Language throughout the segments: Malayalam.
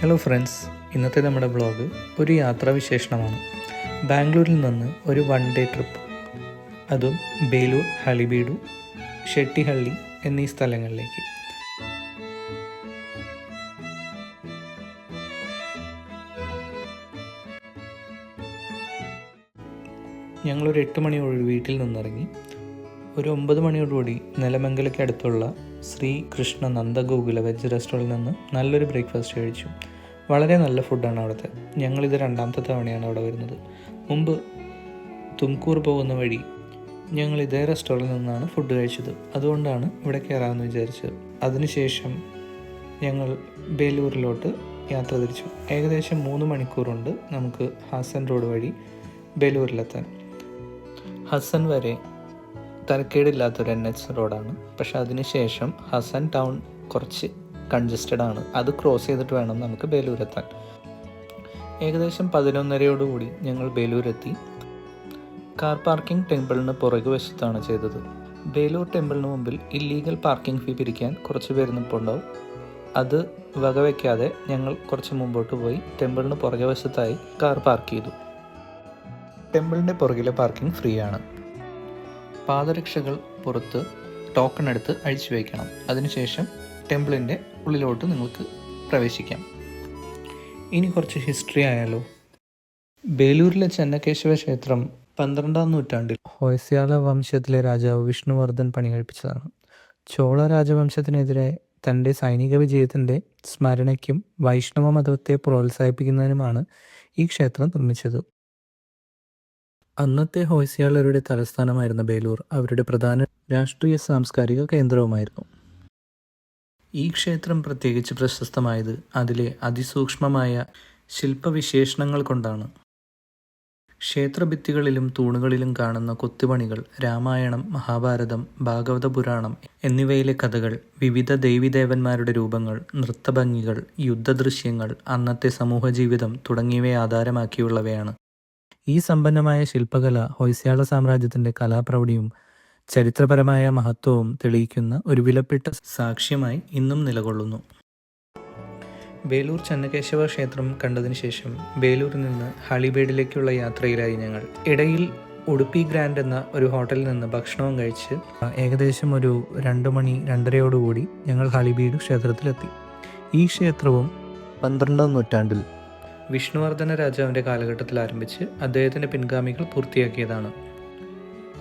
ഹലോ ഫ്രണ്ട്സ്, ഇന്നത്തെ നമ്മുടെ വ്ളോഗ് ഒരു യാത്രാവിശേഷണമാണ്. ബാംഗ്ലൂരിൽ നിന്ന് ഒരു വൺ ഡേ ട്രിപ്പ്, അതും ബേലൂർ, ഹളിബീഡു, ഷെട്ടിഹള്ളി എന്നീ സ്ഥലങ്ങളിലേക്ക്. ഞങ്ങളൊരു 8 മണിയോട് വീട്ടിൽ നിന്നിറങ്ങി ഒരു 9 മണിയോടുകൂടി നിലമംഗലയ്ക്ക് അടുത്തുള്ള ശ്രീ കൃഷ്ണ നന്ദഗോകുല വെജ് റെസ്റ്റോറൻറ്റിൽ നിന്ന് നല്ലൊരു ബ്രേക്ക്ഫാസ്റ്റ് കഴിച്ചു. വളരെ നല്ല ഫുഡാണ് അവിടുത്തെ. ഞങ്ങളിത് രണ്ടാമത്തെ തവണയാണ് അവിടെ വരുന്നത്. മുമ്പ് തുംകൂർ പോകുന്ന വഴി ഞങ്ങൾ ഇതേ റെസ്റ്റോറൻറ്റിൽ നിന്നാണ് ഫുഡ് കഴിച്ചത്. അതുകൊണ്ടാണ് ഇവിടെ കയറാമെന്ന് വിചാരിച്ചത്. അതിനുശേഷം ഞങ്ങൾ ബേലൂരിലോട്ട് യാത്ര തിരിച്ചു. ഏകദേശം 3 മണിക്കൂറുണ്ട് നമുക്ക് ഹസൻ റോഡ് വഴി ബേലൂരിലെത്താൻ. ഹസൻ വരെ തരക്കേടില്ലാത്തൊരു NH റോഡാണ്. പക്ഷെ അതിനുശേഷം ഹസൻ ടൗൺ കുറച്ച് കൺജസ്റ്റഡ് ആണ്. അത് ക്രോസ് ചെയ്തിട്ട് വേണം നമുക്ക് ബേലൂരെത്താൻ. ഏകദേശം 11:30 ഞങ്ങൾ ബേലൂരെത്തി. കാർ പാർക്കിംഗ് ടെമ്പിളിന് പുറകുവശത്താണ് ചെയ്തത്. ബേലൂർ ടെമ്പിളിന് മുമ്പിൽ ഇല്ലീഗൽ പാർക്കിംഗ് ഫീ പിരിക്കാൻ കുറച്ച് പേര് നിൽപ്പുണ്ടാവും. അത് വകവയ്ക്കാതെ ഞങ്ങൾ കുറച്ച് മുമ്പോട്ട് പോയി ടെമ്പിളിന് പുറകുവശത്തായി കാർ പാർക്ക് ചെയ്തു. ടെമ്പിളിൻ്റെ പുറകിലെ പാർക്കിംഗ് ഫ്രീ ആണ്. പാദരക്ഷകൾ പുറത്ത് ടോക്കൺ എടുത്ത് അഴിച്ചു വയ്ക്കണം. അതിനുശേഷം ടെമ്പിളിൻ്റെ ഉള്ളിലോട്ട് നിങ്ങൾക്ക് പ്രവേശിക്കാം. ഇനി കുറച്ച് ഹിസ്റ്ററി ആയാലോ. ബേലൂരിലെ ചെന്നകേശവ ക്ഷേത്രം 12-ാം നൂറ്റാണ്ടിൽ ഹൊയ്സാല വംശത്തിലെ രാജാവ് വിഷ്ണുവർദ്ധൻ പണികഴിപ്പിച്ചതാണ്. ചോള രാജവംശത്തിനെതിരെ തൻ്റെ സൈനിക വിജയത്തിൻ്റെ സ്മരണയ്ക്കും വൈഷ്ണവ മതത്തെ പ്രോത്സാഹിപ്പിക്കുന്നതിനുമാണ് ഈ ക്ഷേത്രം നിർമ്മിച്ചത്. അന്നത്തെ ഹൊയ്സാലരുടെ തലസ്ഥാനമായിരുന്ന ബേലൂർ അവരുടെ പ്രധാന രാഷ്ട്രീയ സാംസ്കാരിക കേന്ദ്രവുമായിരുന്നു. ഈ ക്ഷേത്രം പ്രത്യേകിച്ച് പ്രശസ്തമായത് അതിലെ അതിസൂക്ഷ്മമായ ശില്പവിശേഷണങ്ങൾ കൊണ്ടാണ്. ക്ഷേത്രഭിത്തികളിലും തൂണുകളിലും കാണുന്ന കൊത്തുപണികൾ രാമായണം, മഹാഭാരതം, ഭാഗവത പുരാണം എന്നിവയിലെ കഥകൾ, വിവിധ ദേവീദേവന്മാരുടെ രൂപങ്ങൾ, നൃത്തഭംഗികൾ, യുദ്ധദൃശ്യങ്ങൾ, അന്നത്തെ സമൂഹജീവിതം തുടങ്ങിയവയെ ആധാരമാക്കിയുള്ളവയാണ്. ഈ സമ്പന്നമായ ശില്പകല ഹൊയ്സാല സാമ്രാജ്യത്തിൻ്റെ കലാപ്രൗഢിയും ചരിത്രപരമായ മഹത്വവും തെളിയിക്കുന്ന ഒരു വിലപ്പെട്ട സാക്ഷ്യമായി ഇന്നും നിലകൊള്ളുന്നു. ബേലൂർ ചെന്നകേശവ ക്ഷേത്രം കണ്ടതിന് ശേഷം ബേലൂരിൽ നിന്ന് ഹളിബീഡിലേക്കുള്ള യാത്രയിലായി ഞങ്ങൾ. ഇടയിൽ ഉടുപ്പി ഗ്രാൻഡ് എന്ന ഒരു ഹോട്ടലിൽ നിന്ന് ഭക്ഷണവും കഴിച്ച് ഏകദേശം ഒരു 2 മണി 2:30 ഞങ്ങൾ ഹളിബീഡ് ക്ഷേത്രത്തിലെത്തി. ഈ ക്ഷേത്രവും 12-ാം നൂറ്റാണ്ടിൽ വിഷ്ണുവർദ്ധന രാജാവിൻ്റെ കാലഘട്ടത്തിൽ ആരംഭിച്ച് അദ്ദേഹത്തിൻ്റെ പിൻഗാമികൾ പൂർത്തിയാക്കിയതാണ്.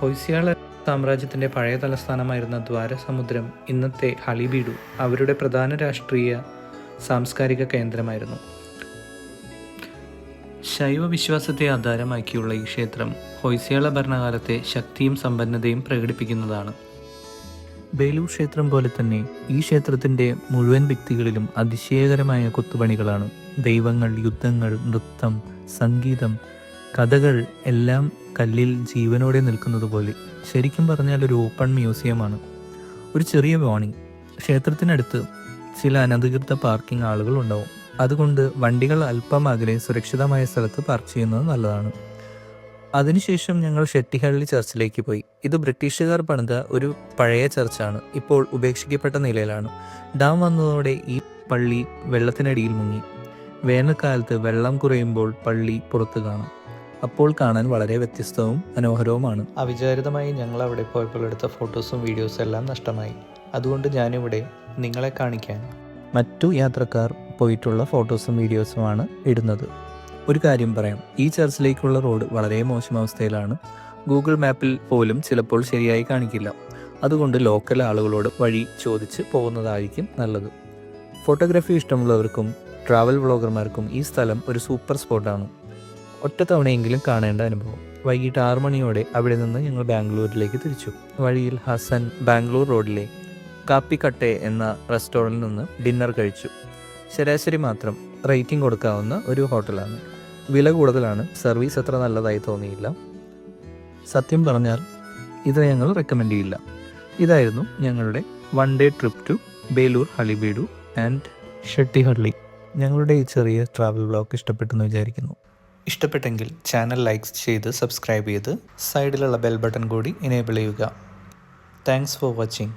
ഹൊയ്സാല സാമ്രാജ്യത്തിൻ്റെ പഴയ തലസ്ഥാനമായിരുന്ന ദ്വാരസമുദ്രം, ഇന്നത്തെ ഹളിബീഡു, അവരുടെ പ്രധാന രാഷ്ട്രീയ സാംസ്കാരിക കേന്ദ്രമായിരുന്നു. ശൈവ വിശ്വാസത്തെ ആധാരമാക്കിയുള്ള ഈ ക്ഷേത്രം ഹൊയ്സാല ഭരണകാലത്തെ ശക്തിയും സമ്പന്നതയും പ്രകടിപ്പിക്കുന്നതാണ്. ബേലൂർ ക്ഷേത്രം പോലെ തന്നെ ഈ ക്ഷേത്രത്തിൻ്റെ മുഴുവൻ ഭിത്തികളിലും അതിശയകരമായ കൊത്തുപണികളാണ്. ദൈവങ്ങൾ, യുദ്ധങ്ങൾ, നൃത്തം, സംഗീതം, കഥകൾ എല്ലാം കല്ലിൽ ജീവനോടെ നിൽക്കുന്നത് പോലെ. ശരിക്കും പറഞ്ഞാൽ ഒരു ഓപ്പൺ മ്യൂസിയമാണ്. ഒരു ചെറിയ വാർണിംഗ്: ക്ഷേത്രത്തിനടുത്ത് ചില അനധികൃത പാർക്കിംഗ് ആളുകൾ ഉണ്ടാവും. അതുകൊണ്ട് വണ്ടികൾ അല്പം അകലെ സുരക്ഷിതമായ സ്ഥലത്ത് പാർക്ക് ചെയ്യുന്നത് നല്ലതാണ്. അതിനുശേഷം ഞങ്ങൾ ഷെട്ടിഹള്ളി ചർച്ചിലേക്ക് പോയി. ഇത് ബ്രിട്ടീഷുകാർ പണിത ഒരു പഴയ ചർച്ചാണ്. ഇപ്പോൾ ഉപേക്ഷിക്കപ്പെട്ട നിലയിലാണ്. ഡാം വന്നതോടെ ഈ പള്ളി വെള്ളത്തിനടിയിൽ മുങ്ങി. വേനൽക്കാലത്ത് വെള്ളം കുറയുമ്പോൾ പള്ളി പുറത്ത് കാണാം. അപ്പോൾ കാണാൻ വളരെ വ്യത്യസ്തവും മനോഹരവുമാണ്. അവിചാരിതമായി ഞങ്ങൾ അവിടെ പോയപ്പോൾ എടുത്ത ഫോട്ടോസും വീഡിയോസും എല്ലാം നഷ്ടമായി. അതുകൊണ്ട് ഞാനിവിടെ നിങ്ങളെ കാണിക്കാൻ മറ്റു യാത്രക്കാർ പോയിട്ടുള്ള ഫോട്ടോസും വീഡിയോസുമാണ് ഇടുന്നത്. ഒരു കാര്യം പറയാം, ഈ ചർച്ചിലേക്കുള്ള റോഡ് വളരെ മോശം അവസ്ഥയിലാണ്. ഗൂഗിൾ മാപ്പിൽ പോലും ചിലപ്പോൾ ശരിയായി കാണിക്കില്ല. അതുകൊണ്ട് ലോക്കൽ ആളുകളോട് വഴി ചോദിച്ച് പോകുന്നതായിരിക്കും നല്ലത്. ഫോട്ടോഗ്രാഫി ഇഷ്ടമുള്ളവർക്കും ട്രാവൽ വ്ളോഗർമാർക്കും ഈ സ്ഥലം ഒരു സൂപ്പർ സ്പോട്ടാണ്. ഒറ്റ തവണയെങ്കിലും കാണേണ്ട അനുഭവം. വൈകിട്ട് 6 മണിയോടെ അവിടെ നിന്ന് ഞങ്ങൾ ബാംഗ്ലൂരിലേക്ക് തിരിച്ചു. വഴിയിൽ ഹസൻ ബാംഗ്ലൂർ റോഡിലെ കാപ്പിക്കട്ടെ എന്ന റെസ്റ്റോറൻറ്റിൽ നിന്ന് ഡിന്നർ കഴിച്ചു. ശരാശരി മാത്രം റേറ്റിംഗ് കൊടുക്കാവുന്ന ഒരു ഹോട്ടലാണ്. വില കൂടുതലാണ്. സർവീസ് അത്ര നല്ലതായി തോന്നിയില്ല. സത്യം പറഞ്ഞാൽ ഇത് ഞങ്ങൾ റെക്കമെൻഡ് ചെയ്യില്ല. ഇതായിരുന്നു ഞങ്ങളുടെ one day trip to Belur, Halebidu and Shettihalli. ഞങ്ങളുടെ ഈ ചെറിയ ട്രാവൽ വ്ലോഗ് ഇഷ്ടപ്പെട്ടെന്ന് വിചാരിക്കുന്നു. ഇഷ്ടപ്പെട്ടെങ്കിൽ ചാനൽ ലൈക്ക് ചെയ്ത് സബ്സ്ക്രൈബ് ചെയ്ത് സൈഡിലുള്ള ബെൽ ബട്ടൺ കൂടി എനേബിൾ ചെയ്യുക. Thanks for watching.